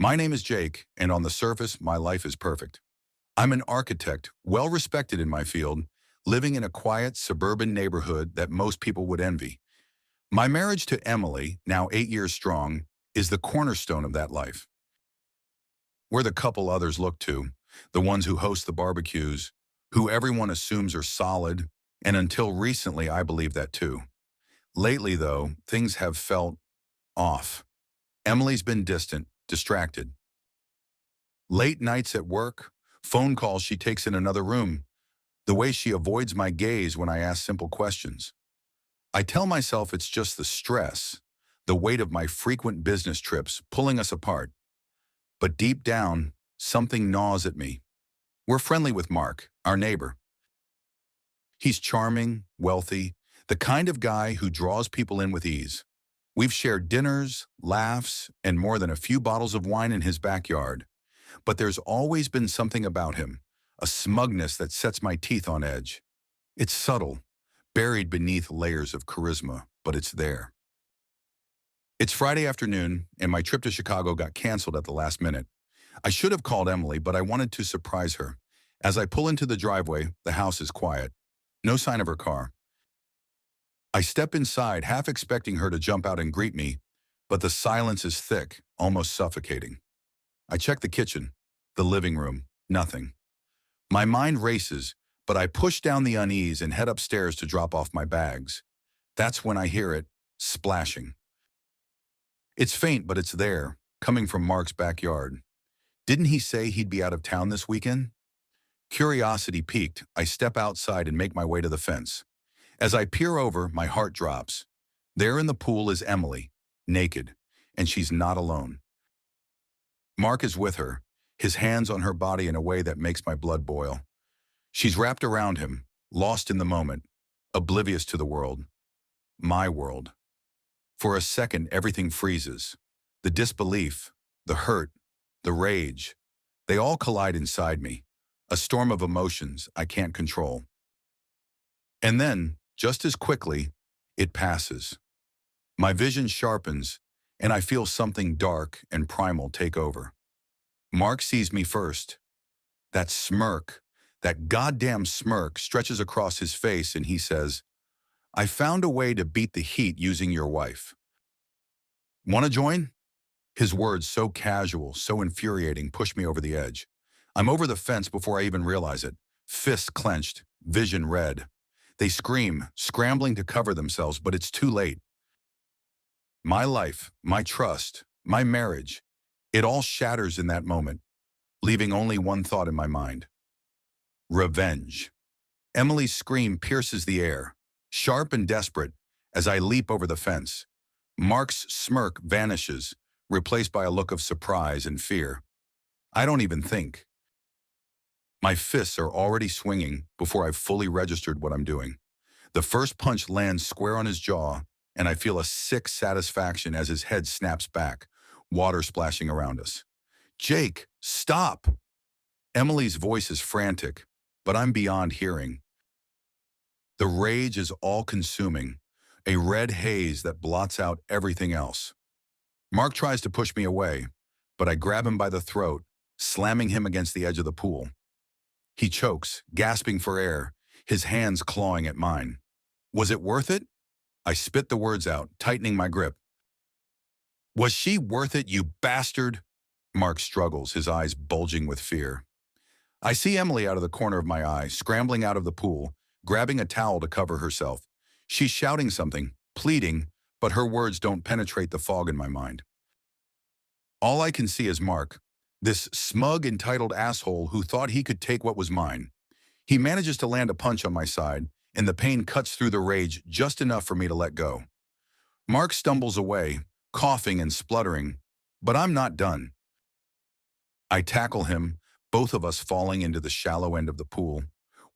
My name is Jake, and on the surface, my life is perfect. I'm an architect, well respected in my field, living in a quiet suburban neighborhood that most people would envy. My marriage to Emily, now 8 years strong, is the cornerstone of that life. We're the couple others look to, the ones who host the barbecues, who everyone assumes are solid, and until recently I believed that too. Lately, though, things have felt off. Emily's been distant, distracted. Late nights at work, phone calls she takes in another room, the way she avoids my gaze when I ask simple questions. I tell myself it's just the stress, the weight of my frequent business trips pulling us apart. But deep down, something gnaws at me. We're friendly with Mark, our neighbor. He's charming, wealthy, the kind of guy who draws people in with ease. We've shared dinners, laughs, and more than a few bottles of wine in his backyard. But there's always been something about him, a smugness that sets my teeth on edge. It's subtle, buried beneath layers of charisma, but it's there. It's Friday afternoon, and my trip to Chicago got canceled at the last minute. I should have called Emily, but I wanted to surprise her. As I pull into the driveway, the house is quiet. No sign of her car. I step inside, half expecting her to jump out and greet me, but the silence is thick, almost suffocating. I check the kitchen, the living room, nothing. My mind races, but I push down the unease and head upstairs to drop off my bags. That's when I hear it, splashing. It's faint, but it's there, coming from Mark's backyard. Didn't he say he'd be out of town this weekend? Curiosity piqued, I step outside and make my way to the fence. As I peer over, my heart drops. There in the pool is Emily, naked, and she's not alone. Mark is with her, his hands on her body in a way that makes my blood boil. She's wrapped around him, lost in the moment, oblivious to the world. My world. For a second, everything freezes. The disbelief, the hurt, the rage, they all collide inside me, a storm of emotions I can't control. And then, just as quickly, it passes. My vision sharpens, and I feel something dark and primal take over. Mark sees me first. That smirk, that goddamn smirk stretches across his face, and he says, "I found a way to beat the heat using your wife. Want to join?" His words, so casual, so infuriating, push me over the edge. I'm over the fence before I even realize it, fists clenched, vision red. They scream, scrambling to cover themselves, but it's too late. My life, my trust, my marriage, it all shatters in that moment, leaving only one thought in my mind. Revenge. Emily's scream pierces the air, sharp and desperate, as I leap over the fence. Mark's smirk vanishes, replaced by a look of surprise and fear. I don't even think. My fists are already swinging before I've fully registered what I'm doing. The first punch lands square on his jaw, and I feel a sick satisfaction as his head snaps back, water splashing around us. "Jake, stop!" Emily's voice is frantic, but I'm beyond hearing. The rage is all-consuming, a red haze that blots out everything else. Mark tries to push me away, but I grab him by the throat, slamming him against the edge of the pool. He chokes, gasping for air, his hands clawing at mine. Was it worth it? I spit the words out, tightening my grip. "Was she worth it, you bastard?" Mark struggles, his eyes bulging with fear. I see Emily out of the corner of my eye, scrambling out of the pool, grabbing a towel to cover herself. She's shouting something, pleading, but her words don't penetrate the fog in my mind. All I can see is Mark, this smug, entitled asshole who thought he could take what was mine. He manages to land a punch on my side, and the pain cuts through the rage just enough for me to let go. Mark stumbles away, coughing and spluttering, but I'm not done. I tackle him, both of us falling into the shallow end of the pool,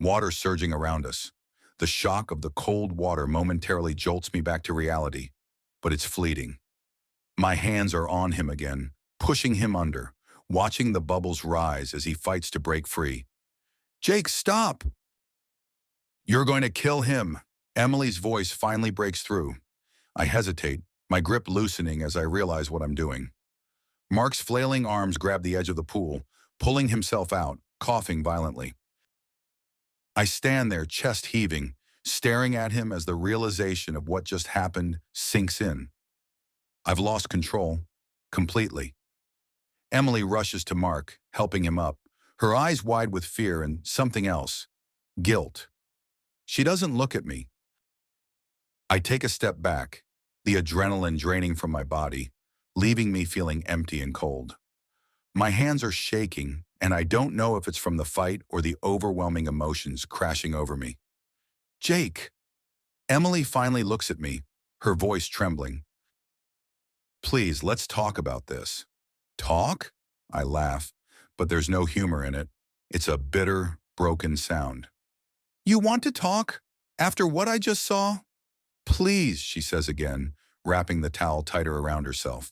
water surging around us. The shock of the cold water momentarily jolts me back to reality, but it's fleeting. My hands are on him again, pushing him under, watching the bubbles rise as he fights to break free. "Jake, stop!" "You're going to kill him." Emily's voice finally breaks through. I hesitate, my grip loosening as I realize what I'm doing. Mark's flailing arms grab the edge of the pool, pulling himself out, coughing violently. I stand there, chest heaving, staring at him as the realization of what just happened sinks in. I've lost control, completely. Emily rushes to Mark, helping him up, her eyes wide with fear and something else, guilt. She doesn't look at me. I take a step back, the adrenaline draining from my body, leaving me feeling empty and cold. My hands are shaking, and I don't know if it's from the fight or the overwhelming emotions crashing over me. Jake! Emily finally looks at me, her voice trembling. Please, let's talk about this. Talk? I laugh, but there's no humor in it. It's a bitter, broken sound. You want to talk? After what I just saw? Please, she says again, wrapping the towel tighter around herself.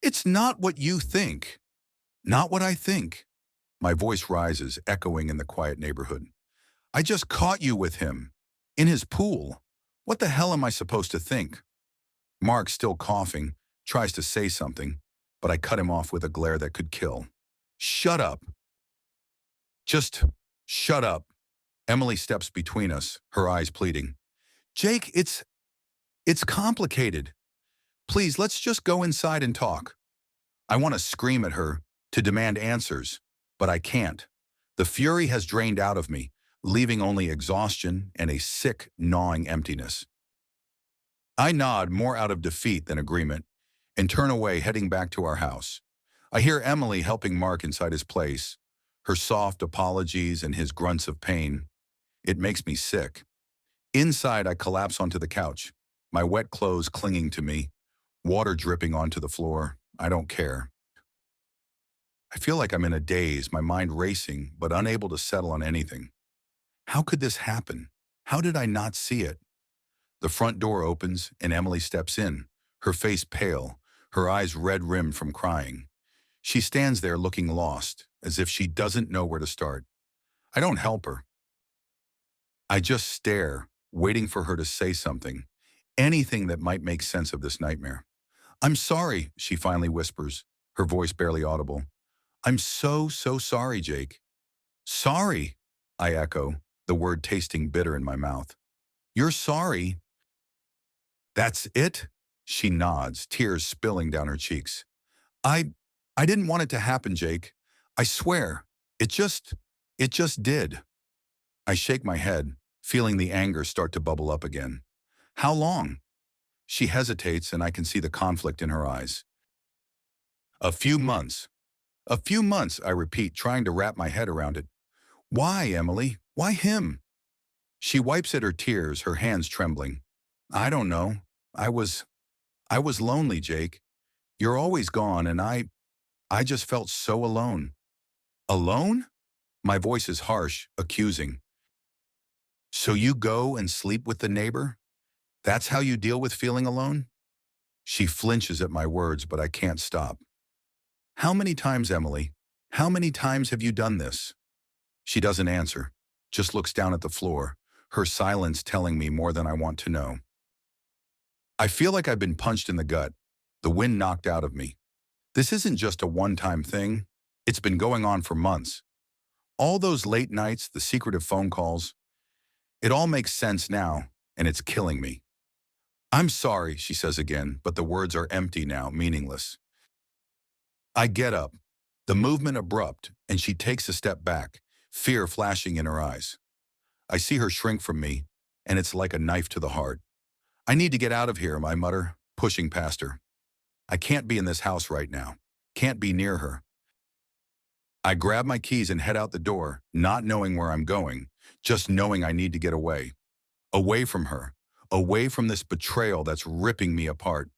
It's not what you think. Not what I think. My voice rises, echoing in the quiet neighborhood. I just caught you with him. In his pool. What the hell am I supposed to think? Mark, still coughing, tries to say something, but I cut him off with a glare that could kill. Shut up. Just shut up. Emily steps between us, her eyes pleading. Jake, it's complicated. Please, let's just go inside and talk. I want to scream at her, to demand answers, but I can't. The fury has drained out of me, leaving only exhaustion and a sick, gnawing emptiness. I nod, more out of defeat than agreement, and turn away, heading back to our house. I hear Emily helping Mark inside his place, her soft apologies and his grunts of pain. It makes me sick. Inside, I collapse onto the couch, my wet clothes clinging to me, water dripping onto the floor. I don't care. I feel like I'm in a daze, my mind racing, but unable to settle on anything. How could this happen? How did I not see it? The front door opens and Emily steps in, her face pale, her eyes red-rimmed from crying. She stands there looking lost, as if she doesn't know where to start. I don't help her. I just stare, waiting for her to say something, anything that might make sense of this nightmare. I'm sorry, she finally whispers, her voice barely audible. I'm so sorry, Jake. Sorry, I echo, the word tasting bitter in my mouth. You're sorry? That's it? She nods, tears spilling down her cheeks. I didn't want it to happen, Jake. I swear. It just did. I shake my head, feeling the anger start to bubble up again. How long? She hesitates and I can see the conflict in her eyes. A few months. A few months, I repeat, trying to wrap my head around it. Why, Emily? Why him? She wipes at her tears, her hands trembling. I don't know. I was lonely, Jake. You're always gone and I just felt so alone. Alone? My voice is harsh, accusing. So you go and sleep with the neighbor? That's how you deal with feeling alone? She flinches at my words, but I can't stop. How many times, Emily? How many times have you done this? She doesn't answer, just looks down at the floor, her silence telling me more than I want to know. I feel like I've been punched in the gut, the wind knocked out of me. This isn't just a one-time thing. It's been going on for months. All those late nights, the secretive phone calls. It all makes sense now, and it's killing me. I'm sorry, she says again, but the words are empty now, meaningless. I get up, the movement abrupt, and she takes a step back, fear flashing in her eyes. I see her shrink from me, and it's like a knife to the heart. I need to get out of here, I mutter, pushing past her. I can't be in this house right now. Can't be near her. I grab my keys and head out the door, not knowing where I'm going, just knowing I need to get away. Away from her. Away from this betrayal that's ripping me apart.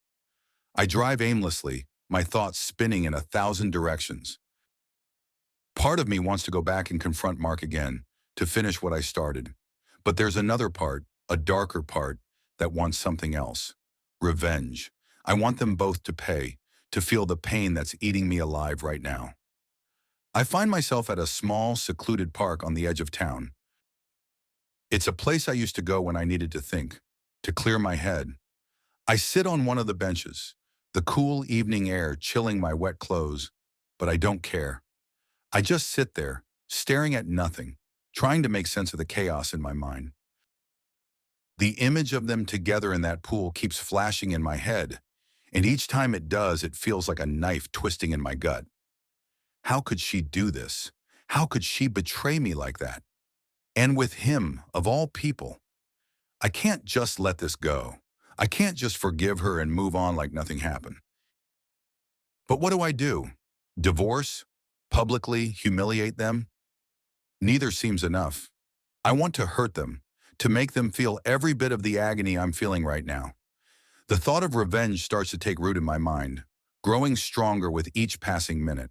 I drive aimlessly, my thoughts spinning in 1,000 directions. Part of me wants to go back and confront Mark again, to finish what I started. But there's another part, a darker part, that wants something else. Revenge. I want them both to pay, to feel the pain that's eating me alive right now. I find myself at a small, secluded park on the edge of town. It's a place I used to go when I needed to think, to clear my head. I sit on one of the benches, the cool evening air chilling my wet clothes, but I don't care. I just sit there, staring at nothing, trying to make sense of the chaos in my mind. The image of them together in that pool keeps flashing in my head, and each time it does, it feels like a knife twisting in my gut. How could she do this? How could she betray me like that? And with him, of all people. I can't just let this go. I can't just forgive her and move on like nothing happened. But what do I do? Divorce? Publicly humiliate them? Neither seems enough. I want to hurt them, to make them feel every bit of the agony I'm feeling right now. The thought of revenge starts to take root in my mind, growing stronger with each passing minute.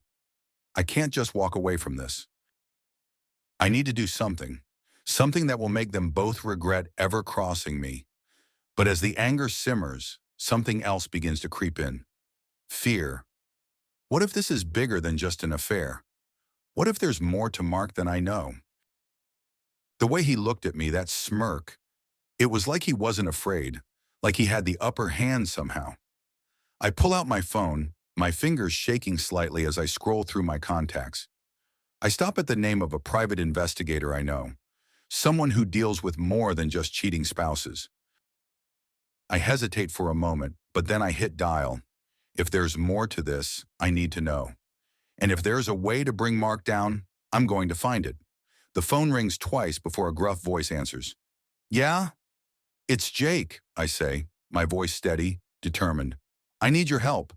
I can't just walk away from this. I need to do something, something that will make them both regret ever crossing me. But as the anger simmers, something else begins to creep in. Fear. What if this is bigger than just an affair? What if there's more to Mark than I know? The way he looked at me, that smirk, it was like he wasn't afraid, like he had the upper hand somehow. I pull out my phone, my fingers shaking slightly as I scroll through my contacts. I stop at the name of a private investigator I know, someone who deals with more than just cheating spouses. I hesitate for a moment, but then I hit dial. If there's more to this, I need to know. And if there's a way to bring Mark down, I'm going to find it. The phone rings twice before a gruff voice answers. Yeah? It's Jake, I say, my voice steady, determined. I need your help.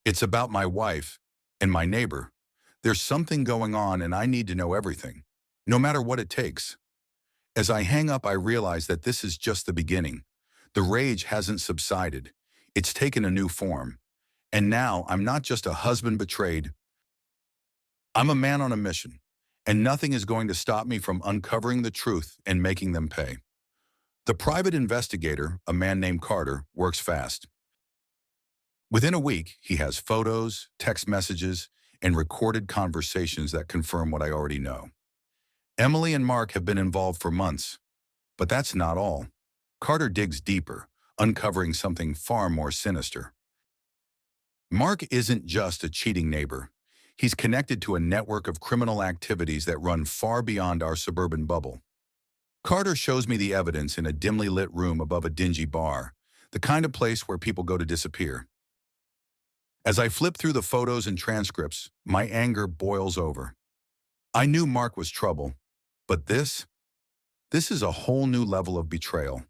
It's about my wife and my neighbor. There's something going on and I need to know everything, no matter what it takes. As I hang up, I realize that this is just the beginning. The rage hasn't subsided. It's taken a new form. And now I'm not just a husband betrayed. I'm a man on a mission, and nothing is going to stop me from uncovering the truth and making them pay. The private investigator, a man named Carter, works fast. Within a week, he has photos, text messages, and recorded conversations that confirm what I already know. Emily and Mark have been involved for months, but that's not all. Carter digs deeper, uncovering something far more sinister. Mark isn't just a cheating neighbor. He's connected to a network of criminal activities that run far beyond our suburban bubble. Carter shows me the evidence in a dimly lit room above a dingy bar, the kind of place where people go to disappear. As I flip through the photos and transcripts, my anger boils over. I knew Mark was trouble, but this is a whole new level of betrayal.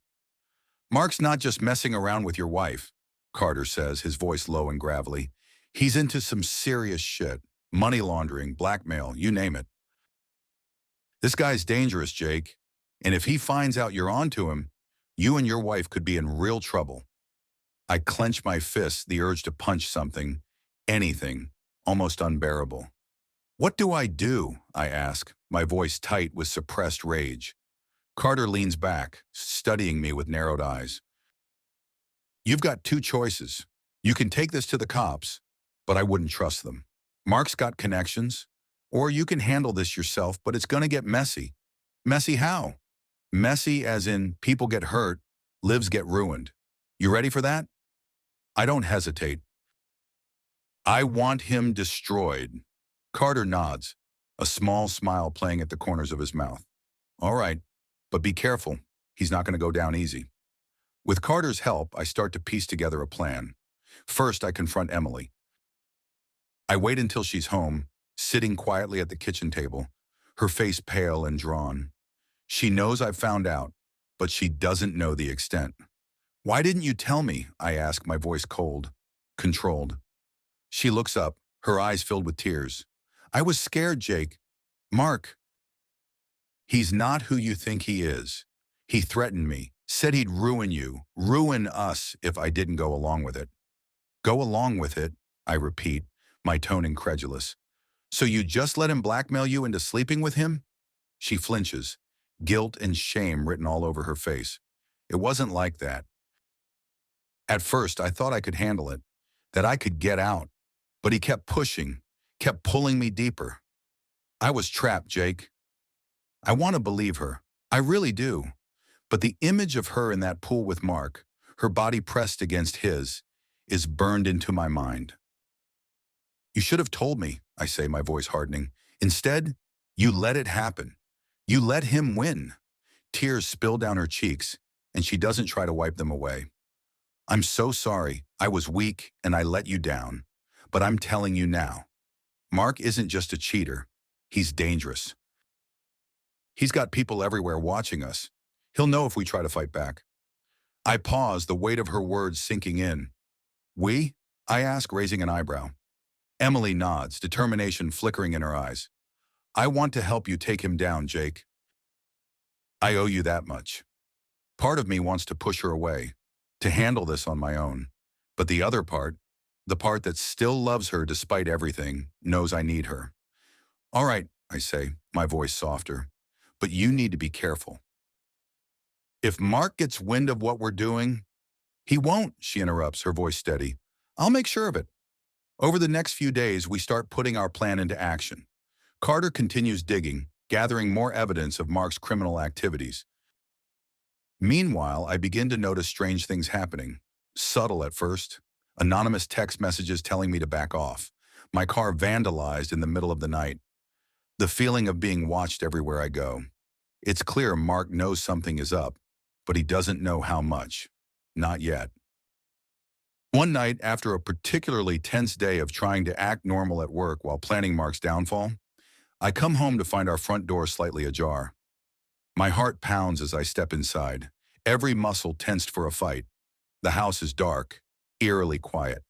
Mark's not just messing around with your wife, Carter says, his voice low and gravelly. He's into some serious shit. Money laundering, blackmail, you name it. This guy's dangerous, Jake. And if he finds out you're onto him, you and your wife could be in real trouble. I clench my fists, the urge to punch something, anything, almost unbearable. What do? I ask, my voice tight with suppressed rage. Carter leans back, studying me with narrowed eyes. You've got two choices. You can take this to the cops, but I wouldn't trust them. Mark's got connections. Or you can handle this yourself, but it's gonna get messy. Messy how? Messy as in people get hurt, lives get ruined. You ready for that? I don't hesitate. I want him destroyed. Carter nods, a small smile playing at the corners of his mouth. All right, but be careful. He's not going to go down easy. With Carter's help, I start to piece together a plan. First, I confront Emily. I wait until she's home, sitting quietly at the kitchen table, her face pale and drawn. She knows I've found out, but she doesn't know the extent. Why didn't you tell me? I ask, my voice cold, controlled. She looks up, her eyes filled with tears. I was scared, Jake. Mark. He's not who you think he is. He threatened me, said he'd ruin you, ruin us if I didn't go along with it. Go along with it, I repeat, my tone incredulous. So you just let him blackmail you into sleeping with him? She flinches, guilt and shame written all over her face. It wasn't like that. At first, I thought I could handle it, that I could get out, but he kept pushing, kept pulling me deeper. I was trapped, Jake. I want to believe her. I really do. But the image of her in that pool with Mark, her body pressed against his, is burned into my mind. You should have told me, I say, my voice hardening. Instead, you let it happen. You let him win. Tears spill down her cheeks, and she doesn't try to wipe them away. I'm so sorry. I was weak, and I let you down. But I'm telling you now, Mark isn't just a cheater. He's dangerous. He's got people everywhere watching us. He'll know if we try to fight back. I pause, the weight of her words sinking in. We? I ask, raising an eyebrow. Emily nods, determination flickering in her eyes. I want to help you take him down, Jake. I owe you that much. Part of me wants to push her away, to handle this on my own. But the other part, the part that still loves her despite everything, knows I need her. All right, I say, my voice softer. But you need to be careful. If Mark gets wind of what we're doing, he won't, she interrupts, her voice steady. I'll make sure of it. Over the next few days, we start putting our plan into action. Carter continues digging, gathering more evidence of Mark's criminal activities. Meanwhile, I begin to notice strange things happening. Subtle at first. Anonymous text messages telling me to back off. My car vandalized in the middle of the night. The feeling of being watched everywhere I go. It's clear Mark knows something is up, but he doesn't know how much. Not yet. One night, after a particularly tense day of trying to act normal at work while planning Mark's downfall, I come home to find our front door slightly ajar. My heart pounds as I step inside, every muscle tensed for a fight. The house is dark, eerily quiet.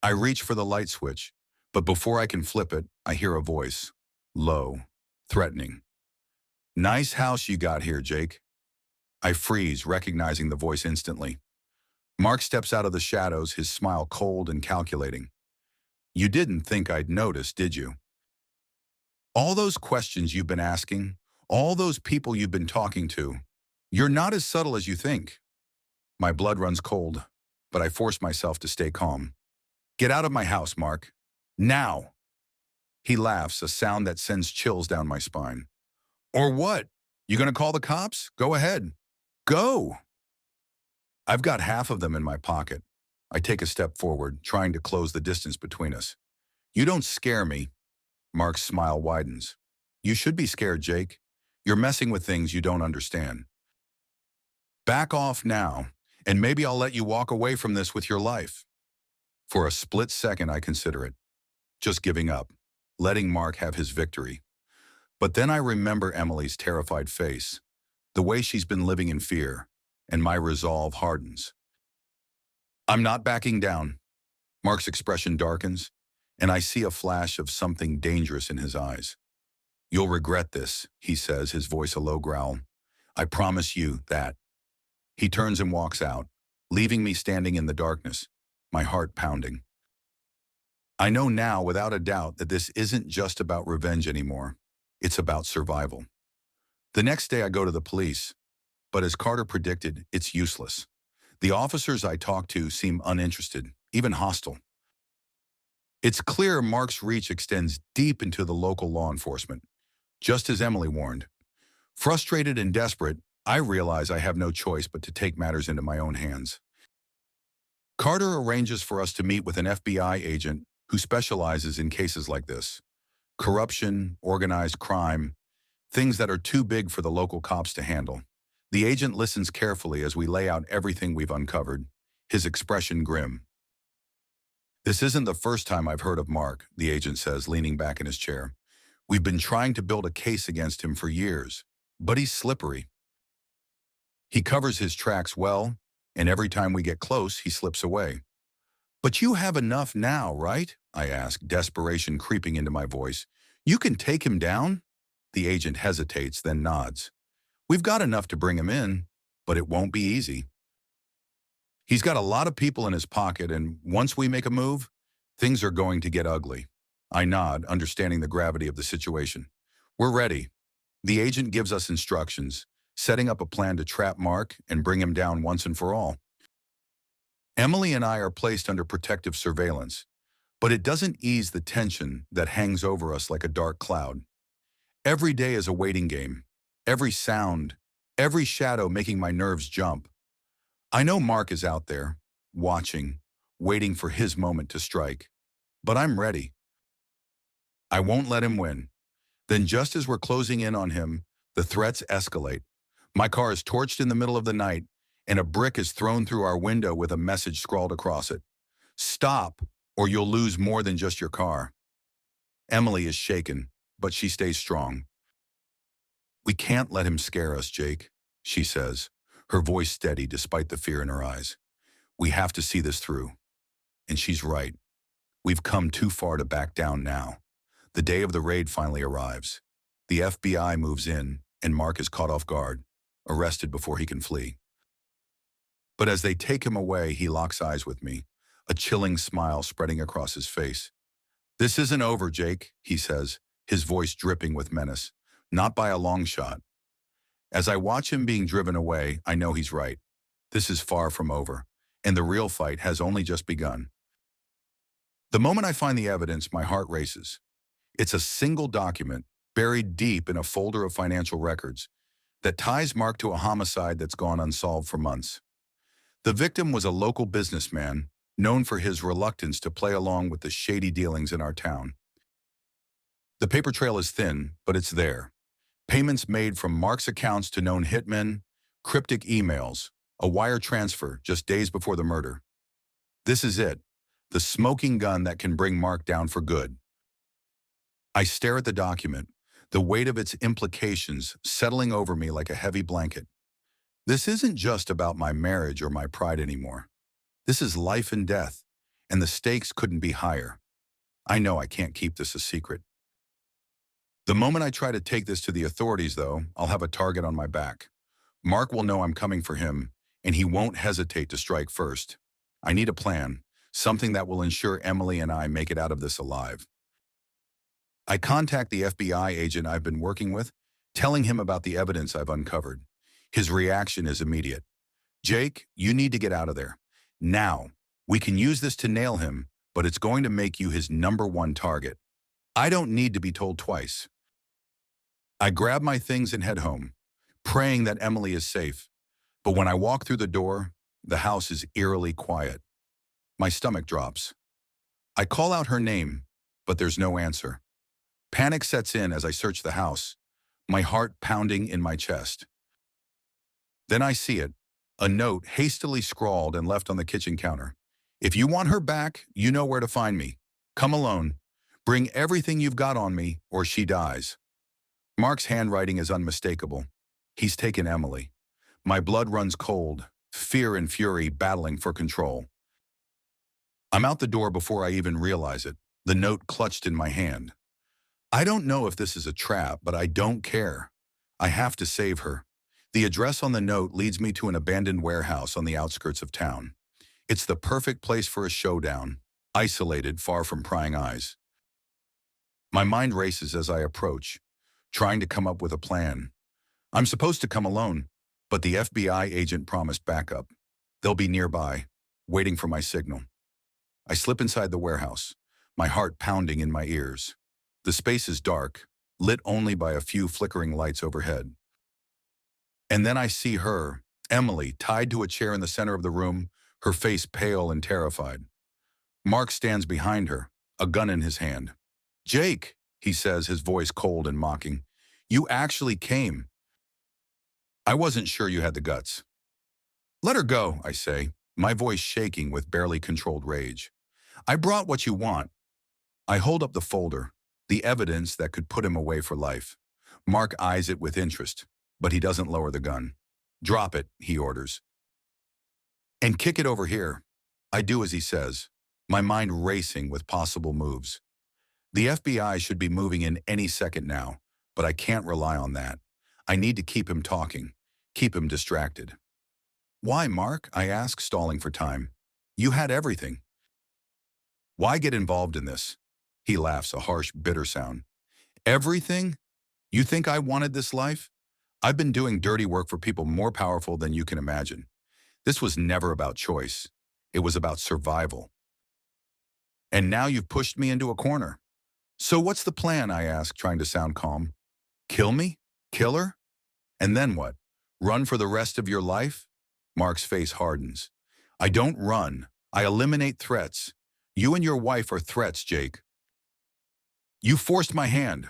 I reach for the light switch, but before I can flip it, I hear a voice, low, threatening. Nice house you got here, Jake. I freeze, recognizing the voice instantly. Mark steps out of the shadows, his smile cold and calculating. You didn't think I'd notice, did you? All those questions you've been asking, all those people you've been talking to, you're not as subtle as you think. My blood runs cold, but I force myself to stay calm. Get out of my house, Mark. Now! He laughs, a sound that sends chills down my spine. Or what? You gonna call the cops? Go ahead. Go! I've got half of them in my pocket. I take a step forward, trying to close the distance between us. You don't scare me. Mark's smile widens. You should be scared, Jake. You're messing with things you don't understand. Back off now, and maybe I'll let you walk away from this with your life. For a split second, I consider it. Just giving up, letting Mark have his victory. But then I remember Emily's terrified face, the way she's been living in fear, and my resolve hardens. I'm not backing down. Mark's expression darkens, and I see a flash of something dangerous in his eyes. You'll regret this, he says, his voice a low growl. I promise you that. He turns and walks out, leaving me standing in the darkness, my heart pounding. I know now, without a doubt, that this isn't just about revenge anymore. It's about survival. The next day I go to the police, but as Carter predicted, it's useless. The officers I talk to seem uninterested, even hostile. It's clear Mark's reach extends deep into the local law enforcement, just as Emily warned. Frustrated and desperate, I realize I have no choice but to take matters into my own hands. Carter arranges for us to meet with an FBI agent who specializes in cases like this. Corruption, organized crime, things that are too big for the local cops to handle. The agent listens carefully as we lay out everything we've uncovered, his expression grim. This isn't the first time I've heard of Mark, the agent says, leaning back in his chair. We've been trying to build a case against him for years, but he's slippery. He covers his tracks well, and every time we get close, he slips away. But you have enough now, right? I ask, desperation creeping into my voice. You can take him down? The agent hesitates, then nods. We've got enough to bring him in, but it won't be easy. He's got a lot of people in his pocket, and once we make a move, things are going to get ugly. I nod, understanding the gravity of the situation. We're ready. The agent gives us instructions, setting up a plan to trap Mark and bring him down once and for all. Emily and I are placed under protective surveillance, but it doesn't ease the tension that hangs over us like a dark cloud. Every day is a waiting game, every sound, every shadow making my nerves jump. I know Mark is out there, watching, waiting for his moment to strike. But I'm ready. I won't let him win. Then just as we're closing in on him, the threats escalate. My car is torched in the middle of the night, and a brick is thrown through our window with a message scrawled across it. Stop, or you'll lose more than just your car. Emily is shaken, but she stays strong. We can't let him scare us, Jake, she says, her voice steady despite the fear in her eyes. We have to see this through. And she's right. We've come too far to back down now. The day of the raid finally arrives. The FBI moves in, and Mark is caught off guard, arrested before he can flee. But as they take him away, he locks eyes with me, a chilling smile spreading across his face. This isn't over, Jake, he says, his voice dripping with menace. Not by a long shot. As I watch him being driven away, I know he's right. This is far from over, and the real fight has only just begun. The moment I find the evidence, my heart races. It's a single document, buried deep in a folder of financial records, that ties Mark to a homicide that's gone unsolved for months. The victim was a local businessman, known for his reluctance to play along with the shady dealings in our town. The paper trail is thin, but it's there. Payments made from Mark's accounts to known hitmen, cryptic emails, a wire transfer just days before the murder. This is it, the smoking gun that can bring Mark down for good. I stare at the document, the weight of its implications settling over me like a heavy blanket. This isn't just about my marriage or my pride anymore. This is life and death, and the stakes couldn't be higher. I know I can't keep this a secret. The moment I try to take this to the authorities, though, I'll have a target on my back. Mark will know I'm coming for him, and he won't hesitate to strike first. I need a plan, something that will ensure Emily and I make it out of this alive. I contact the FBI agent I've been working with, telling him about the evidence I've uncovered. His reaction is immediate. Jake, you need to get out of there. Now. We can use this to nail him, but it's going to make you his #1 target. I don't need to be told twice. I grab my things and head home, praying that Emily is safe. But when I walk through the door, the house is eerily quiet. My stomach drops. I call out her name, but there's no answer. Panic sets in as I search the house, my heart pounding in my chest. Then I see it, a note hastily scrawled and left on the kitchen counter. If you want her back, you know where to find me. Come alone. Bring everything you've got on me, or she dies. Mark's handwriting is unmistakable. He's taken Emily. My blood runs cold, fear and fury battling for control. I'm out the door before I even realize it, the note clutched in my hand. I don't know if this is a trap, but I don't care. I have to save her. The address on the note leads me to an abandoned warehouse on the outskirts of town. It's the perfect place for a showdown, isolated, far from prying eyes. My mind races as I approach, trying to come up with a plan. I'm supposed to come alone, but the FBI agent promised backup. They'll be nearby, waiting for my signal. I slip inside the warehouse, my heart pounding in my ears. The space is dark, lit only by a few flickering lights overhead. And then I see her, Emily, tied to a chair in the center of the room, her face pale and terrified. Mark stands behind her, a gun in his hand. Jake, he says, his voice cold and mocking. You actually came. I wasn't sure you had the guts. Let her go, I say, my voice shaking with barely controlled rage. I brought what you want. I hold up the folder, the evidence that could put him away for life. Mark eyes it with interest, but he doesn't lower the gun. Drop it, he orders. And kick it over here. I do as he says, my mind racing with possible moves. The FBI should be moving in any second now, but I can't rely on that. I need to keep him talking, keep him distracted. Why, Mark? I ask, stalling for time. You had everything. Why get involved in this? He laughs, a harsh, bitter sound. Everything? You think I wanted this life? I've been doing dirty work for people more powerful than you can imagine. This was never about choice. It was about survival. And now you've pushed me into a corner. So what's the plan, I ask, trying to sound calm. Kill me? Kill her? And then what? Run for the rest of your life? Mark's face hardens. I don't run. I eliminate threats. You and your wife are threats, Jake. You forced my hand.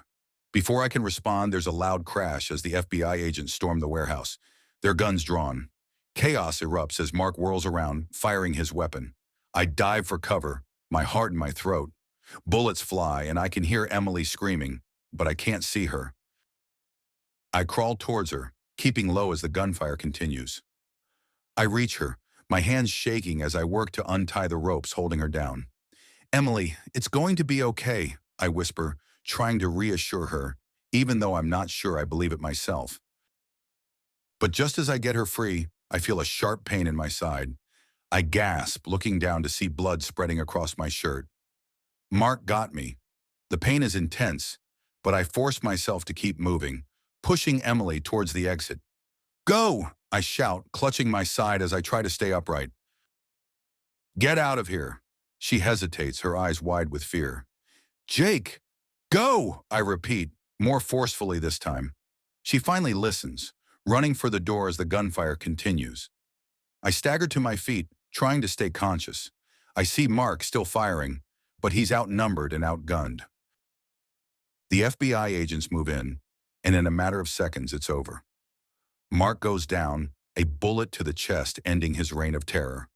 Before I can respond, there's a loud crash as the FBI agents storm the warehouse, their guns drawn. Chaos erupts as Mark whirls around, firing his weapon. I dive for cover, my heart in my throat. Bullets fly, and I can hear Emily screaming, but I can't see her. I crawl towards her, keeping low as the gunfire continues. I reach her, my hands shaking as I work to untie the ropes holding her down. Emily, it's going to be okay, I whisper, trying to reassure her, even though I'm not sure I believe it myself. But just as I get her free, I feel a sharp pain in my side. I gasp, looking down to see blood spreading across my shirt. Mark got me. The pain is intense, but I force myself to keep moving, pushing Emily towards the exit. Go! I shout, clutching my side as I try to stay upright. Get out of here. She hesitates, her eyes wide with fear. Jake! Go! I repeat, more forcefully this time. She finally listens, running for the door as the gunfire continues. I stagger to my feet, trying to stay conscious. I see Mark still firing, but he's outnumbered and outgunned. The FBI agents move in, and in a matter of seconds, it's over. Mark goes down, a bullet to the chest ending his reign of terror.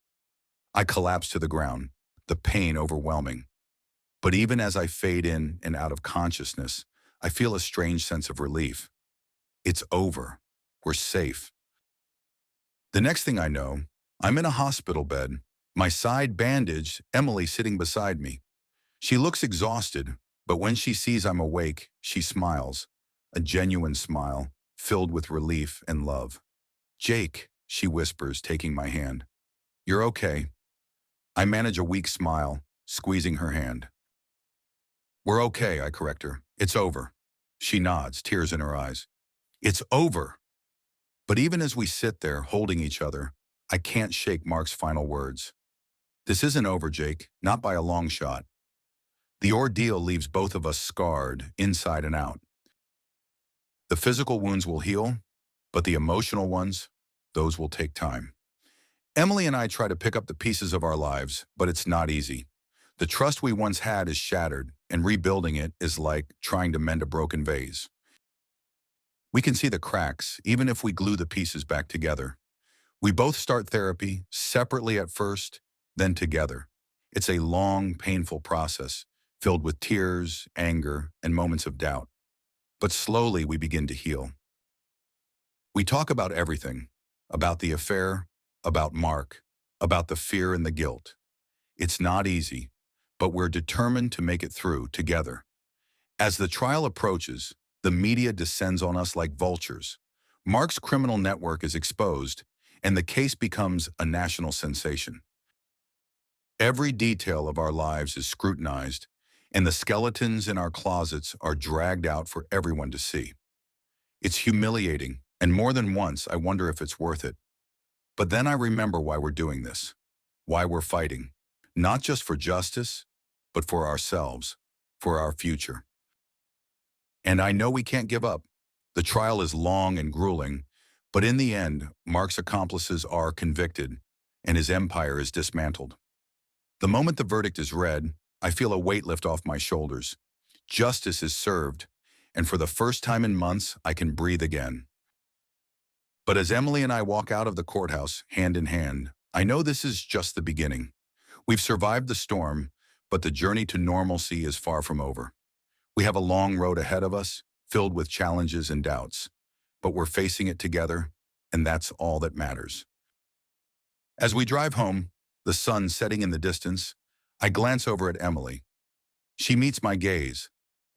I collapse to the ground, the pain overwhelming. But even as I fade in and out of consciousness, I feel a strange sense of relief. It's over. We're safe. The next thing I know, I'm in a hospital bed, my side bandaged, Emily sitting beside me. She looks exhausted, but when she sees I'm awake, she smiles, a genuine smile, filled with relief and love. Jake, she whispers, taking my hand. You're okay. I manage a weak smile, squeezing her hand. We're okay, I correct her. It's over. She nods, tears in her eyes. It's over. But even as we sit there, holding each other, I can't shake Mark's final words. This isn't over, Jake, not by a long shot. The ordeal leaves both of us scarred, inside and out. The physical wounds will heal, but the emotional ones, those will take time. Emily and I try to pick up the pieces of our lives, but it's not easy. The trust we once had is shattered, and rebuilding it is like trying to mend a broken vase. We can see the cracks, even if we glue the pieces back together. We both start therapy, separately at first, then together. It's a long, painful process, filled with tears, anger, and moments of doubt. But slowly we begin to heal. We talk about everything, about the affair, about Mark, about the fear and the guilt. It's not easy, but we're determined to make it through together. As the trial approaches, the media descends on us like vultures. Mark's criminal network is exposed, and the case becomes a national sensation. Every detail of our lives is scrutinized, and the skeletons in our closets are dragged out for everyone to see. It's humiliating, and more than once I wonder if it's worth it. But then I remember why we're doing this, why we're fighting, not just for justice, but for ourselves, for our future. And I know we can't give up. The trial is long and grueling, but in the end, Mark's accomplices are convicted, and his empire is dismantled. The moment the verdict is read, I feel a weight lift off my shoulders. Justice is served, and for the first time in months, I can breathe again. But as Emily and I walk out of the courthouse, hand in hand, I know this is just the beginning. We've survived the storm, but the journey to normalcy is far from over. We have a long road ahead of us, filled with challenges and doubts, but we're facing it together, and that's all that matters. As we drive home, the sun setting in the distance, I glance over at Emily. She meets my gaze,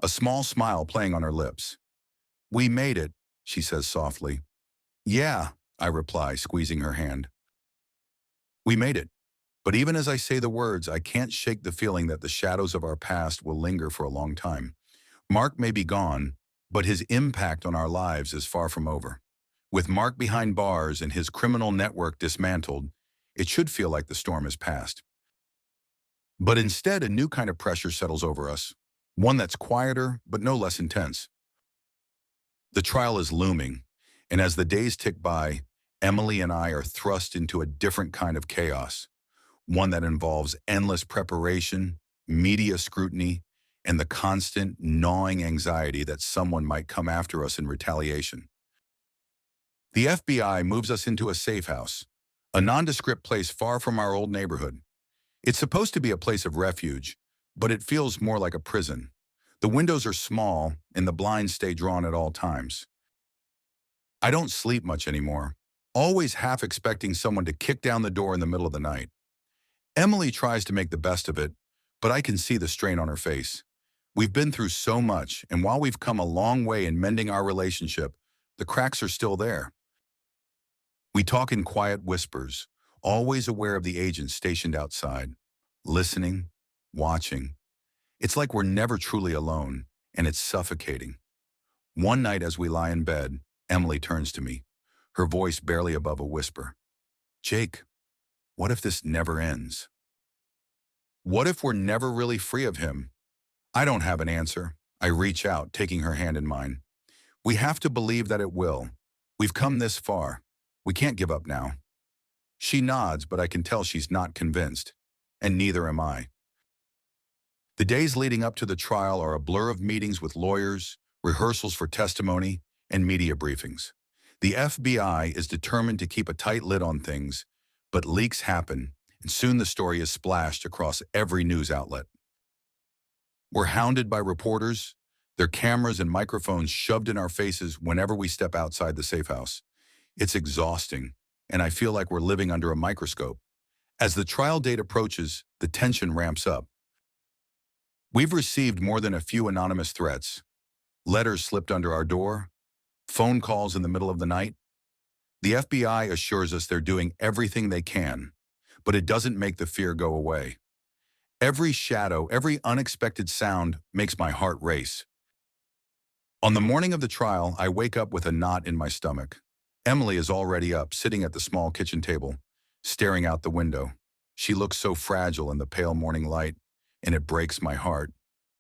a small smile playing on her lips. We made it, she says softly. Yeah, I reply, squeezing her hand. We made it. But even as I say the words, I can't shake the feeling that the shadows of our past will linger for a long time. Mark may be gone, but his impact on our lives is far from over. With Mark behind bars and his criminal network dismantled, it should feel like the storm has passed. But instead, a new kind of pressure settles over us, one that's quieter but no less intense. The trial is looming, and as the days tick by, Emily and I are thrust into a different kind of chaos, one that involves endless preparation, media scrutiny, and the constant gnawing anxiety that someone might come after us in retaliation. The FBI moves us into a safe house, a nondescript place far from our old neighborhood. It's supposed to be a place of refuge, but it feels more like a prison. The windows are small, and the blinds stay drawn at all times. I don't sleep much anymore, always half expecting someone to kick down the door in the middle of the night. Emily tries to make the best of it, but I can see the strain on her face. We've been through so much, and while we've come a long way in mending our relationship, the cracks are still there. We talk in quiet whispers, always aware of the agents stationed outside, listening, watching. It's like we're never truly alone, and it's suffocating. One night as we lie in bed, Emily turns to me, her voice barely above a whisper. Jake, what if this never ends? What if we're never really free of him? I don't have an answer. I reach out, taking her hand in mine. We have to believe that it will. We've come this far. We can't give up now. She nods, but I can tell she's not convinced, and neither am I. The days leading up to the trial are a blur of meetings with lawyers, rehearsals for testimony, and media briefings. The FBI is determined to keep a tight lid on things, but leaks happen, and soon the story is splashed across every news outlet. We're hounded by reporters, their cameras and microphones shoved in our faces whenever we step outside the safe house. It's exhausting, and I feel like we're living under a microscope. As the trial date approaches, the tension ramps up. We've received more than a few anonymous threats, letters slipped under our door, phone calls in the middle of the night. The FBI assures us they're doing everything they can, but it doesn't make the fear go away. Every shadow, every unexpected sound makes my heart race. On the morning of the trial, I wake up with a knot in my stomach. Emily is already up, sitting at the small kitchen table, staring out the window. She looks so fragile in the pale morning light, and it breaks my heart.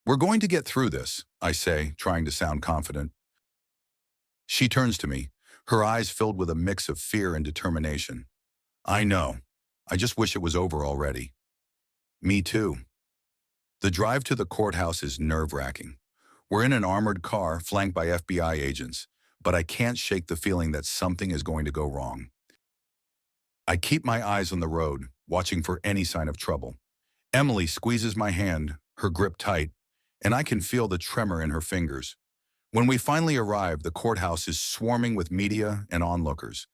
We're going to get through this, I say, trying to sound confident. She turns to me, her eyes filled with a mix of fear and determination. I know. I just wish it was over already. Me too. The drive to the courthouse is nerve-wracking. We're in an armored car flanked by FBI agents, but I can't shake the feeling that something is going to go wrong. I keep my eyes on the road, watching for any sign of trouble. Emily squeezes my hand, her grip tight, and I can feel the tremor in her fingers. When we finally arrive, the courthouse is swarming with media and onlookers.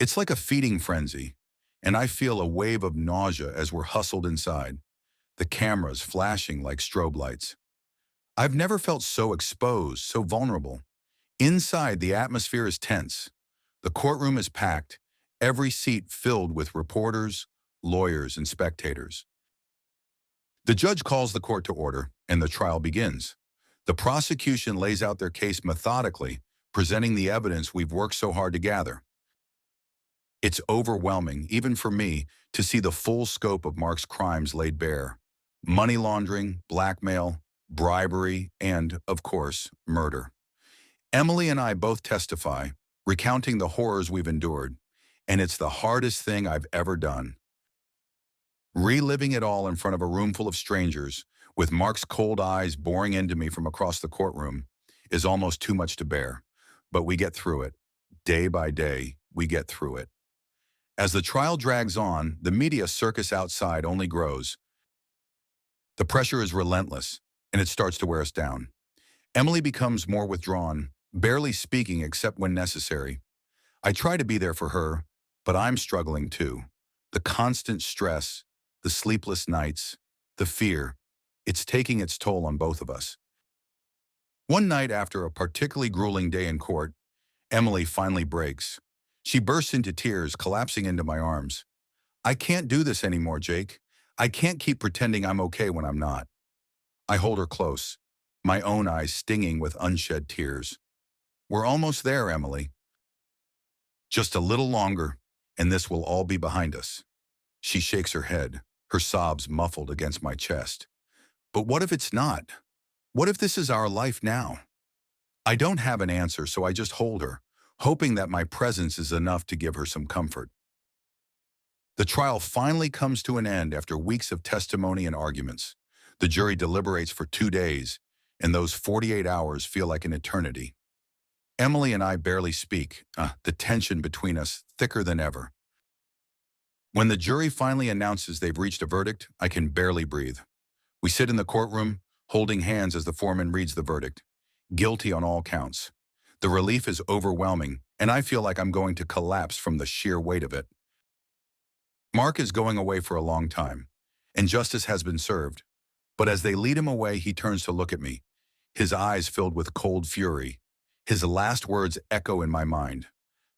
It's like a feeding frenzy, and I feel a wave of nausea as we're hustled inside, the cameras flashing like strobe lights. I've never felt so exposed, so vulnerable. Inside, the atmosphere is tense. The courtroom is packed, every seat filled with reporters, lawyers, and spectators. The judge calls the court to order, and the trial begins. The prosecution lays out their case methodically, presenting the evidence we've worked so hard to gather. It's overwhelming, even for me, to see the full scope of Mark's crimes laid bare. Money laundering, blackmail, bribery, and, of course, murder. Emily and I both testify, recounting the horrors we've endured, and it's the hardest thing I've ever done. Reliving it all in front of a room full of strangers, with Mark's cold eyes boring into me from across the courtroom, is almost too much to bear. But we get through it. Day by day, we get through it. As the trial drags on, the media circus outside only grows. The pressure is relentless, and it starts to wear us down. Emily becomes more withdrawn, barely speaking except when necessary. I try to be there for her, but I'm struggling too. The constant stress, the sleepless nights, the fear, it's taking its toll on both of us. One night after a particularly grueling day in court, Emily finally breaks. She bursts into tears, collapsing into my arms. I can't do this anymore, Jake. I can't keep pretending I'm okay when I'm not. I hold her close, my own eyes stinging with unshed tears. We're almost there, Emily. Just a little longer, and this will all be behind us. She shakes her head, her sobs muffled against my chest. But what if it's not? What if this is our life now? I don't have an answer, so I just hold her, hoping that my presence is enough to give her some comfort. The trial finally comes to an end after weeks of testimony and arguments. The jury deliberates for 2 days, and those 48 hours feel like an eternity. Emily and I barely speak, the tension between us thicker than ever. When the jury finally announces they've reached a verdict, I can barely breathe. We sit in the courtroom, holding hands as the foreman reads the verdict. Guilty on all counts. The relief is overwhelming, and I feel like I'm going to collapse from the sheer weight of it. Mark is going away for a long time, and justice has been served. But as they lead him away, he turns to look at me, his eyes filled with cold fury. His last words echo in my mind.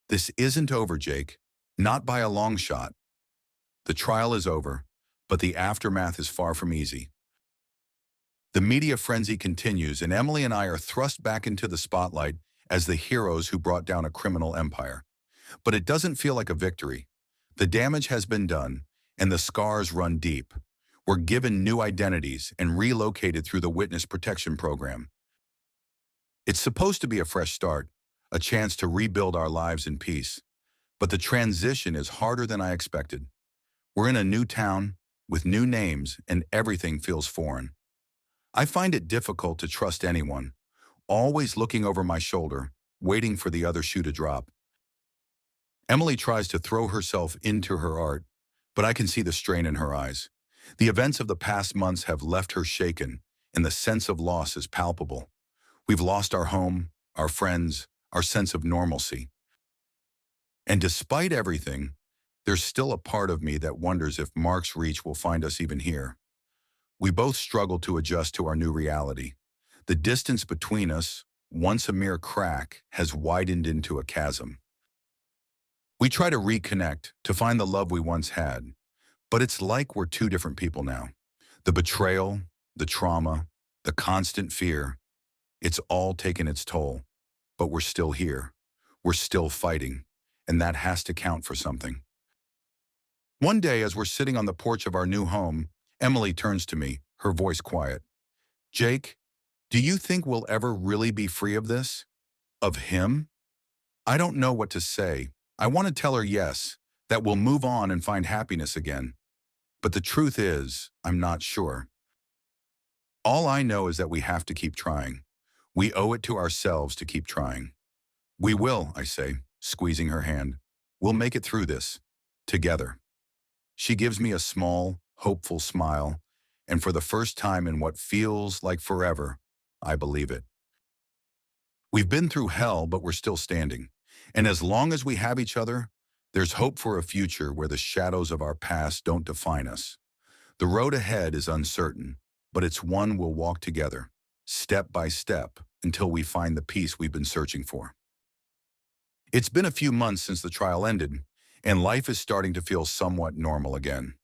"This isn't over, Jake. Not by a long shot." The trial is over, but the aftermath is far from easy. The media frenzy continues, and Emily and I are thrust back into the spotlight as the heroes who brought down a criminal empire. But it doesn't feel like a victory. The damage has been done, and the scars run deep. We're given new identities and relocated through the witness protection program. It's supposed to be a fresh start, a chance to rebuild our lives in peace. But the transition is harder than I expected. We're in a new town, with new names, and everything feels foreign. I find it difficult to trust anyone, always looking over my shoulder, waiting for the other shoe to drop. Emily tries to throw herself into her art, but I can see the strain in her eyes. The events of the past months have left her shaken, and the sense of loss is palpable. We've lost our home, our friends, our sense of normalcy. And despite everything, there's still a part of me that wonders if Mark's reach will find us even here. We both struggle to adjust to our new reality. The distance between us, once a mere crack, has widened into a chasm. We try to reconnect, to find the love we once had, but it's like we're two different people now. The betrayal, the trauma, the constant fear, it's all taken its toll. But we're still here. We're still fighting, and that has to count for something. One day, as we're sitting on the porch of our new home, Emily turns to me, her voice quiet. "Jake, do you think we'll ever really be free of this? Of him?" I don't know what to say. I want to tell her yes, that we'll move on and find happiness again. But the truth is, I'm not sure. All I know is that we have to keep trying. We owe it to ourselves to keep trying. "We will," I say, squeezing her hand. "We'll make it through this. Together." She gives me a small, hopeful smile, and for the first time in what feels like forever, I believe it. We've been through hell, but we're still standing. And as long as we have each other, there's hope for a future where the shadows of our past don't define us. The road ahead is uncertain, but it's one we'll walk together, step by step, until we find the peace we've been searching for. It's been a few months since the trial ended, and life is starting to feel somewhat normal again.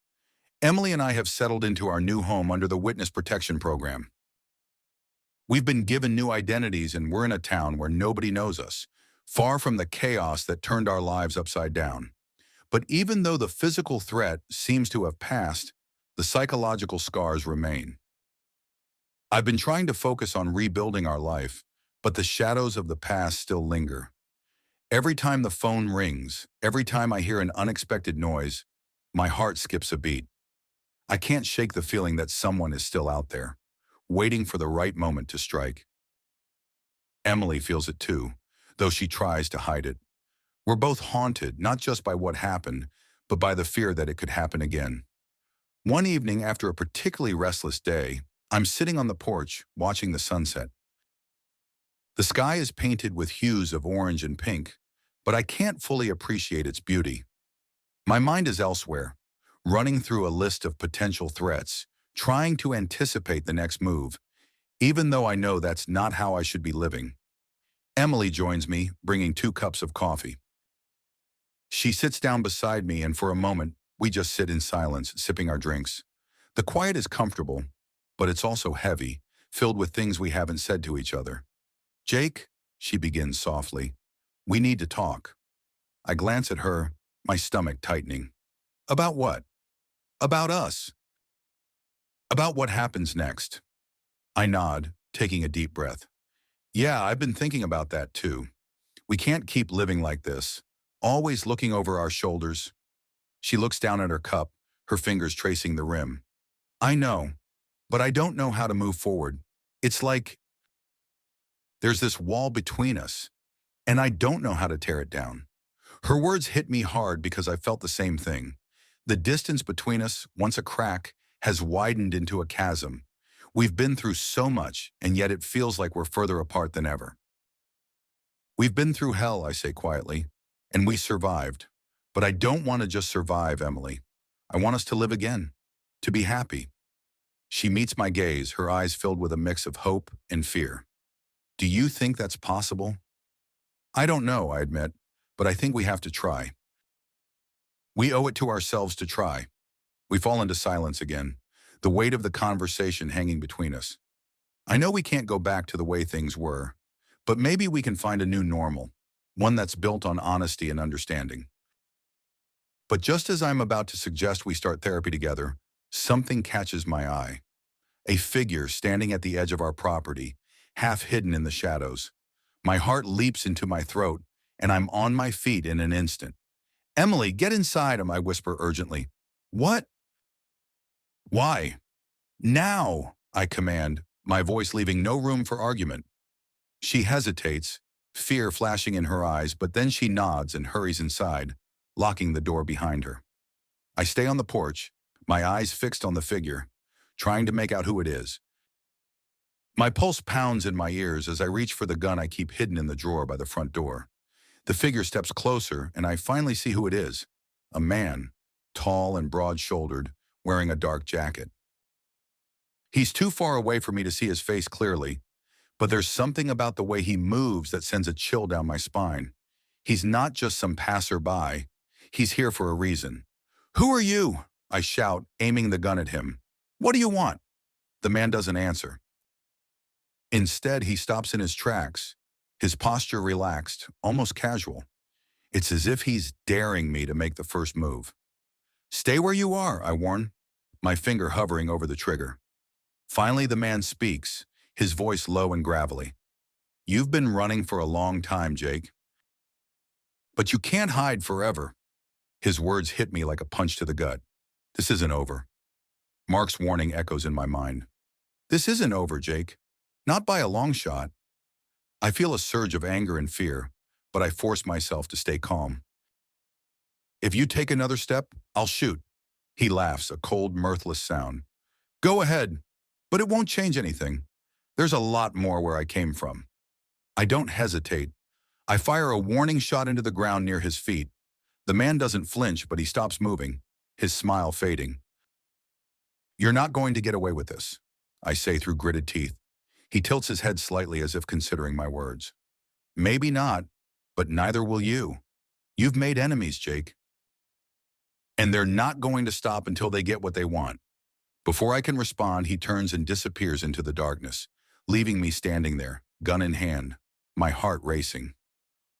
Emily and I have settled into our new home under the Witness Protection Program. We've been given new identities, and we're in a town where nobody knows us, far from the chaos that turned our lives upside down. But even though the physical threat seems to have passed, the psychological scars remain. I've been trying to focus on rebuilding our life, but the shadows of the past still linger. Every time the phone rings, every time I hear an unexpected noise, my heart skips a beat. I can't shake the feeling that someone is still out there, waiting for the right moment to strike. Emily feels it too, though she tries to hide it. We're both haunted, not just by what happened, but by the fear that it could happen again. One evening, after a particularly restless day, I'm sitting on the porch, watching the sunset. The sky is painted with hues of orange and pink, but I can't fully appreciate its beauty. My mind is elsewhere, running through a list of potential threats, trying to anticipate the next move, even though I know that's not how I should be living. Emily joins me, bringing 2 cups of coffee. She sits down beside me, and for a moment, we just sit in silence, sipping our drinks. The quiet is comfortable, but it's also heavy, filled with things we haven't said to each other. "Jake," she begins softly, "we need to talk." I glance at her, my stomach tightening. "About what?" "About us. About what happens next." I nod, taking a deep breath. "Yeah, I've been thinking about that too. We can't keep living like this, always looking over our shoulders. She looks down at her cup, her fingers tracing the rim. I know, but I don't know how to move forward. It's like there's this wall between us, and I don't know how to tear it down. Her words hit me hard because I felt the same thing. The distance between us, once a crack, has widened into a chasm. We've been through so much, and yet it feels like we're further apart than ever. We've been through hell, I say quietly, and we survived. But I don't want to just survive, Emily. I want us to live again, to be happy. She meets my gaze, her eyes filled with a mix of hope and fear. Do you think that's possible? I don't know, I admit, but I think we have to try. We owe it to ourselves to try. We fall into silence again, the weight of the conversation hanging between us. I know we can't go back to the way things were, but maybe we can find a new normal, one that's built on honesty and understanding. But just as I'm about to suggest we start therapy together, something catches my eye. A figure standing at the edge of our property, half hidden in the shadows. My heart leaps into my throat, and I'm on my feet in an instant. Emily, get inside him, I whisper urgently. What? Why? Now, I command, my voice leaving no room for argument. She hesitates, fear flashing in her eyes, but then she nods and hurries inside, locking the door behind her. I stay on the porch, my eyes fixed on the figure, trying to make out who it is. My pulse pounds in my ears as I reach for the gun I keep hidden in the drawer by the front door. The figure steps closer, and I finally see who it is. A man, tall and broad-shouldered, wearing a dark jacket. He's too far away for me to see his face clearly, but there's something about the way he moves that sends a chill down my spine. He's not just some passerby. He's here for a reason. Who are you? I shout, aiming the gun at him. What do you want? The man doesn't answer. Instead, he stops in his tracks, his posture relaxed, almost casual. It's as if he's daring me to make the first move. Stay where you are, I warn, my finger hovering over the trigger. Finally, the man speaks, his voice low and gravelly. You've been running for a long time, Jake. But you can't hide forever. His words hit me like a punch to the gut. This isn't over. Mark's warning echoes in my mind. This isn't over, Jake. Not by a long shot. I feel a surge of anger and fear, but I force myself to stay calm. If you take another step, I'll shoot. He laughs, a cold, mirthless sound. Go ahead, but it won't change anything. There's a lot more where I came from. I don't hesitate. I fire a warning shot into the ground near his feet. The man doesn't flinch, but he stops moving, his smile fading. You're not going to get away with this, I say through gritted teeth. He tilts his head slightly as if considering my words. Maybe not, but neither will you. You've made enemies, Jake. And they're not going to stop until they get what they want. Before I can respond, he turns and disappears into the darkness, leaving me standing there, gun in hand, my heart racing.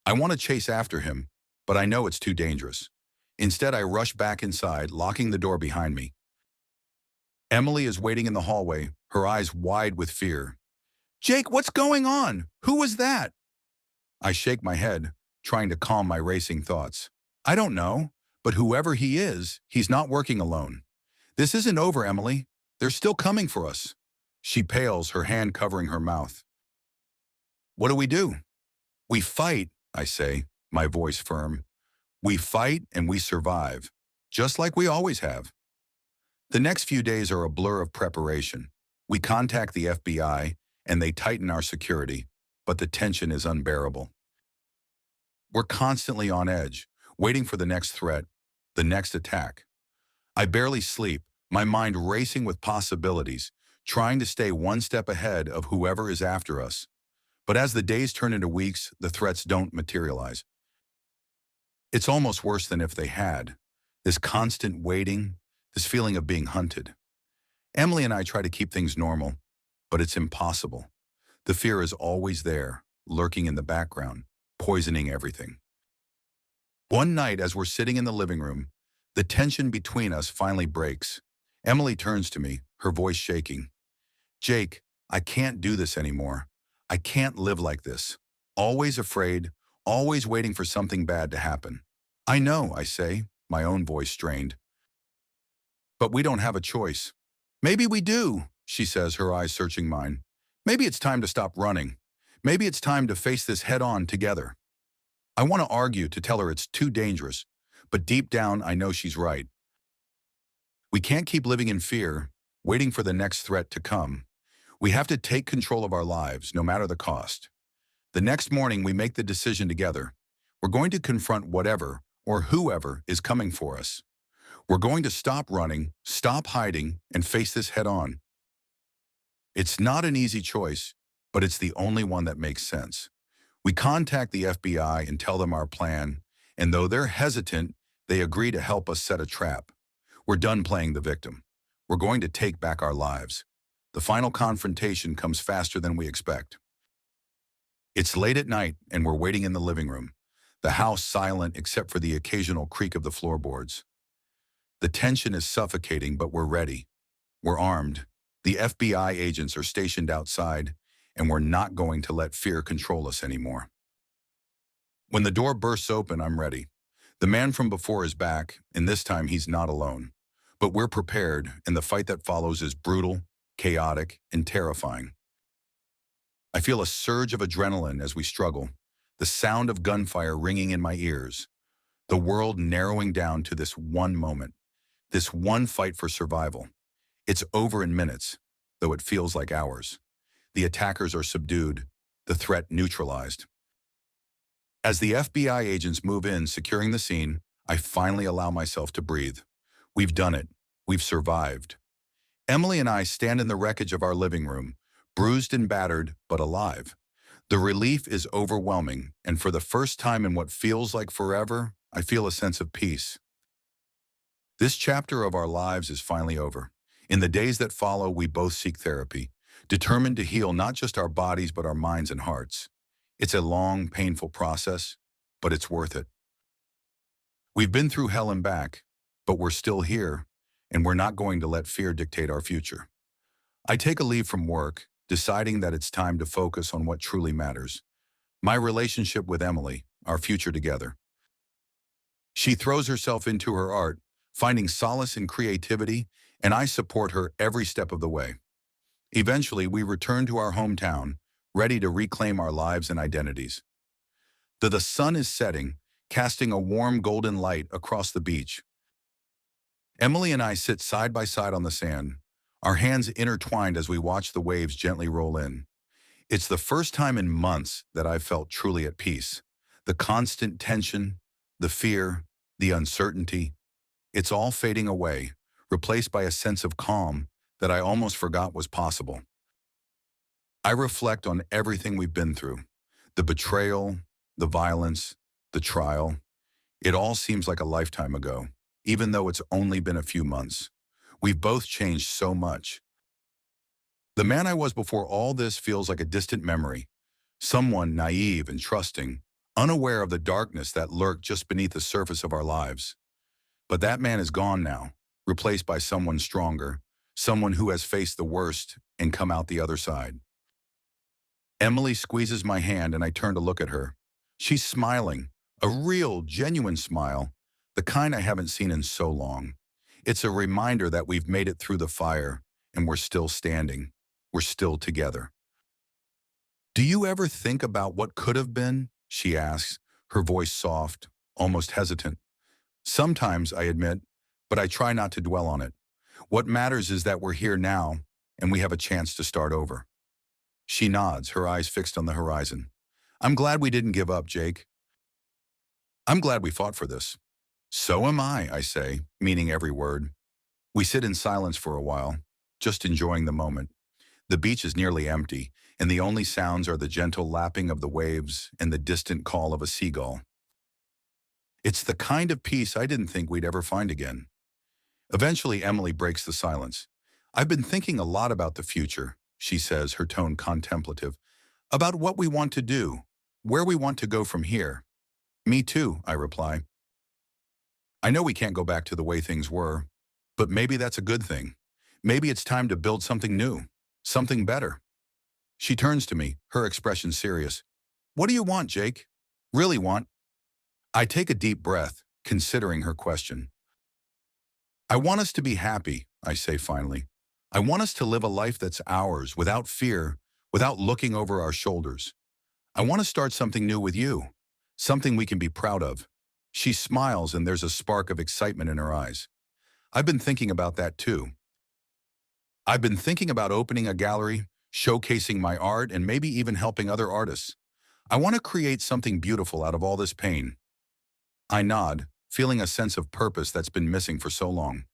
I want to chase after him, but I know it's too dangerous. Instead, I rush back inside, locking the door behind me. Emily is waiting in the hallway, her eyes wide with fear. Jake, what's going on? Who was that? I shake my head, trying to calm my racing thoughts. I don't know, but whoever he is, he's not working alone. This isn't over, Emily. They're still coming for us. She pales, her hand covering her mouth. What do? We fight, I say, my voice firm. We fight and we survive, just like we always have. The next few days are a blur of preparation. We contact the FBI, and they tighten our security, but the tension is unbearable. We're constantly on edge, waiting for the next threat, the next attack. I barely sleep, my mind racing with possibilities, trying to stay one step ahead of whoever is after us. But as the days turn into weeks, the threats don't materialize. It's almost worse than if they had. This constant waiting, this feeling of being hunted. Emily and I try to keep things normal, but it's impossible. The fear is always there, lurking in the background, poisoning everything. One night, as we're sitting in the living room, the tension between us finally breaks. Emily turns to me, her voice shaking. Jake, I can't do this anymore. I can't live like this. Always afraid, always waiting for something bad to happen. I know, I say, my own voice strained. But we don't have a choice. Maybe we do, she says, her eyes searching mine. Maybe it's time to stop running. Maybe it's time to face this head-on together. I want to argue to tell her it's too dangerous, but deep down I know she's right. We can't keep living in fear, waiting for the next threat to come. We have to take control of our lives, no matter the cost. The next morning we make the decision together. We're going to confront whatever or whoever is coming for us. We're going to stop running, stop hiding, and face this head-on. It's not an easy choice, but it's the only one that makes sense. We contact the FBI and tell them our plan, and though they're hesitant, they agree to help us set a trap. We're done playing the victim. We're going to take back our lives. The final confrontation comes faster than we expect. It's late at night, and we're waiting in the living room, the house silent except for the occasional creak of the floorboards. The tension is suffocating, but we're ready. We're armed. The FBI agents are stationed outside, and we're not going to let fear control us anymore. When the door bursts open, I'm ready. The man from before is back, and this time he's not alone. But we're prepared, and the fight that follows is brutal, chaotic, and terrifying. I feel a surge of adrenaline as we struggle, the sound of gunfire ringing in my ears, the world narrowing down to this one moment, this one fight for survival. It's over in minutes, though it feels like hours. The attackers are subdued, the threat neutralized. As the FBI agents move in, securing the scene, I finally allow myself to breathe. We've done it. We've survived. Emily and I stand in the wreckage of our living room, bruised and battered, but alive. The relief is overwhelming, and for the first time in what feels like forever, I feel a sense of peace. This chapter of our lives is finally over. In the days that follow, we both seek therapy, determined to heal not just our bodies but our minds and hearts. It's a long, painful process, but it's worth it. We've been through hell and back, but we're still here, and we're not going to let fear dictate our future. I take a leave from work, deciding that it's time to focus on what truly matters. My relationship with Emily, our future together. She throws herself into her art, finding solace in creativity, and I support her every step of the way. Eventually, we return to our hometown, ready to reclaim our lives and identities. The sun is setting, casting a warm golden light across the beach. Emily and I sit side by side on the sand, our hands intertwined as we watch the waves gently roll in. It's the first time in months that I've felt truly at peace. The constant tension, the fear, the uncertainty, it's all fading away, replaced by a sense of calm that I almost forgot was possible. I reflect on everything we've been through, the betrayal, the violence, the trial. It all seems like a lifetime ago, even though it's only been a few months. We've both changed so much. The man I was before all this feels like a distant memory, someone naive and trusting, unaware of the darkness that lurked just beneath the surface of our lives. But that man is gone now, replaced by someone stronger, someone who has faced the worst and come out the other side. Emily squeezes my hand and I turn to look at her. She's smiling, a real, genuine smile, the kind I haven't seen in so long. It's a reminder that we've made it through the fire and we're still standing. We're still together. Do you ever think about what could have been? She asks, her voice soft, almost hesitant. Sometimes, I admit, but I try not to dwell on it. What matters is that we're here now and we have a chance to start over. She nods, her eyes fixed on the horizon. I'm glad we didn't give up, Jake. I'm glad we fought for this. So am I say, meaning every word. We sit in silence for a while, just enjoying the moment. The beach is nearly empty, and the only sounds are the gentle lapping of the waves and the distant call of a seagull. It's the kind of peace I didn't think we'd ever find again. Eventually, Emily breaks the silence. I've been thinking a lot about the future, she says, her tone contemplative, about what we want to do, where we want to go from here. Me too, I reply. I know we can't go back to the way things were, but maybe that's a good thing. Maybe it's time to build something new, something better. She turns to me, her expression serious. What do you want, Jake? Really want? I take a deep breath, considering her question. I want us to be happy, I say finally. I want us to live a life that's ours, without fear, without looking over our shoulders. I want to start something new with you, something we can be proud of. She smiles and there's a spark of excitement in her eyes. I've been thinking about that too. I've been thinking about opening a gallery, showcasing my art, and maybe even helping other artists. I want to create something beautiful out of all this pain. I nod, feeling a sense of purpose that's been missing for so long.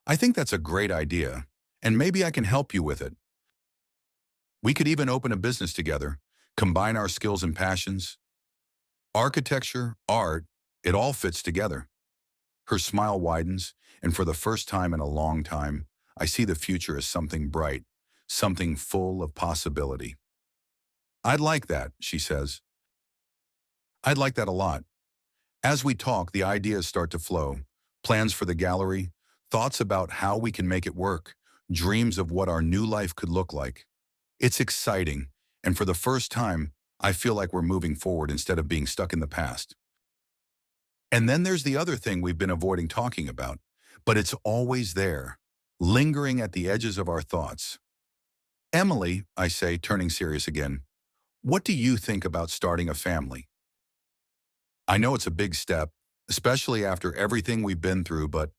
I think that's a great idea, and maybe I can help you with it. We could even open a business together, combine our skills and passions. Architecture, art, it all fits together. Her smile widens, and for the first time in a long time, I see the future as something bright, something full of possibility. I'd like that, she says. I'd like that a lot. As we talk, the ideas start to flow. Plans for the gallery, thoughts about how we can make it work, dreams of what our new life could look like. It's exciting, and for the first time, I feel like we're moving forward instead of being stuck in the past. And then there's the other thing we've been avoiding talking about, but it's always there, lingering at the edges of our thoughts. Emily, I say, turning serious again, what do you think about starting a family? I know it's a big step, especially after everything we've been through, but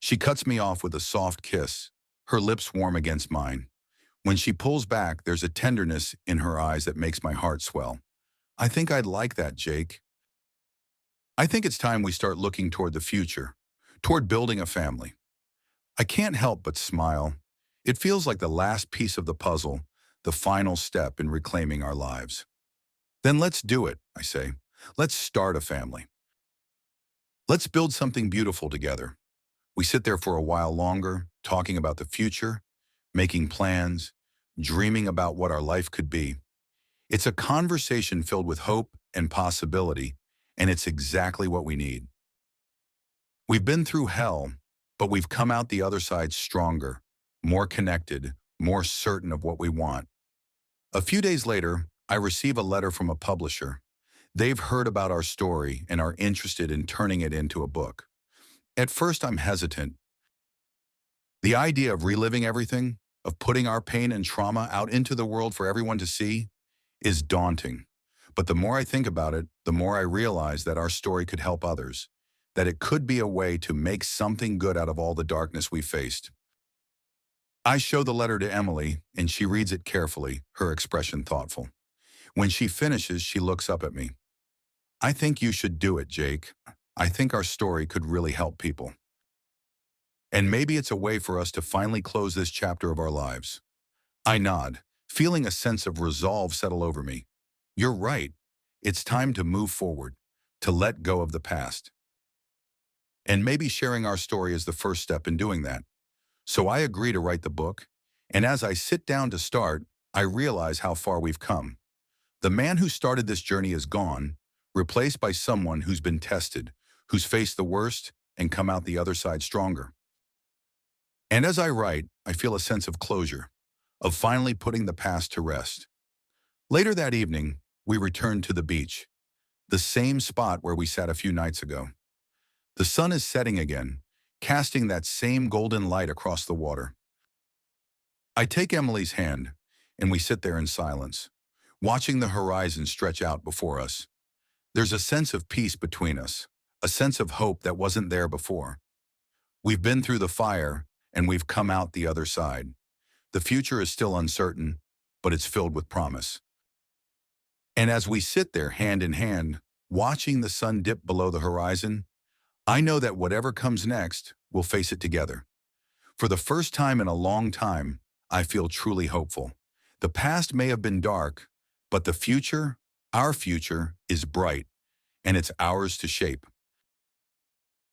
she cuts me off with a soft kiss, her lips warm against mine. When she pulls back, there's a tenderness in her eyes that makes my heart swell. I think I'd like that, Jake. I think it's time we start looking toward the future, toward building a family. I can't help but smile. It feels like the last piece of the puzzle, the final step in reclaiming our lives. Then let's do it, I say. Let's start a family. Let's build something beautiful together. We sit there for a while longer, talking about the future, making plans, dreaming about what our life could be. It's a conversation filled with hope and possibility, and it's exactly what we need. We've been through hell, but we've come out the other side stronger, more connected, more certain of what we want. A few days later, I receive a letter from a publisher. They've heard about our story and are interested in turning it into a book. At first, I'm hesitant. The idea of reliving everything, of putting our pain and trauma out into the world for everyone to see, is daunting. But the more I think about it, the more I realize that our story could help others, that it could be a way to make something good out of all the darkness we faced. I show the letter to Emily, and she reads it carefully, her expression thoughtful. When she finishes, she looks up at me. I think you should do it, Jake. I think our story could really help people. And maybe it's a way for us to finally close this chapter of our lives. I nod, feeling a sense of resolve settle over me. You're right. It's time to move forward, to let go of the past. And maybe sharing our story is the first step in doing that. So I agree to write the book, and as I sit down to start, I realize how far we've come. The man who started this journey is gone, replaced by someone who's been tested, who's faced the worst and come out the other side stronger. And as I write, I feel a sense of closure, of finally putting the past to rest. Later that evening, we return to the beach, the same spot where we sat a few nights ago. The sun is setting again, casting that same golden light across the water. I take Emily's hand, and we sit there in silence, watching the horizon stretch out before us. There's a sense of peace between us, a sense of hope that wasn't there before. We've been through the fire, and we've come out the other side. The future is still uncertain, but it's filled with promise. And as we sit there hand in hand, watching the sun dip below the horizon, I know that whatever comes next, we'll face it together. For the first time in a long time, I feel truly hopeful. The past may have been dark, but the future, our future, is bright, and it's ours to shape.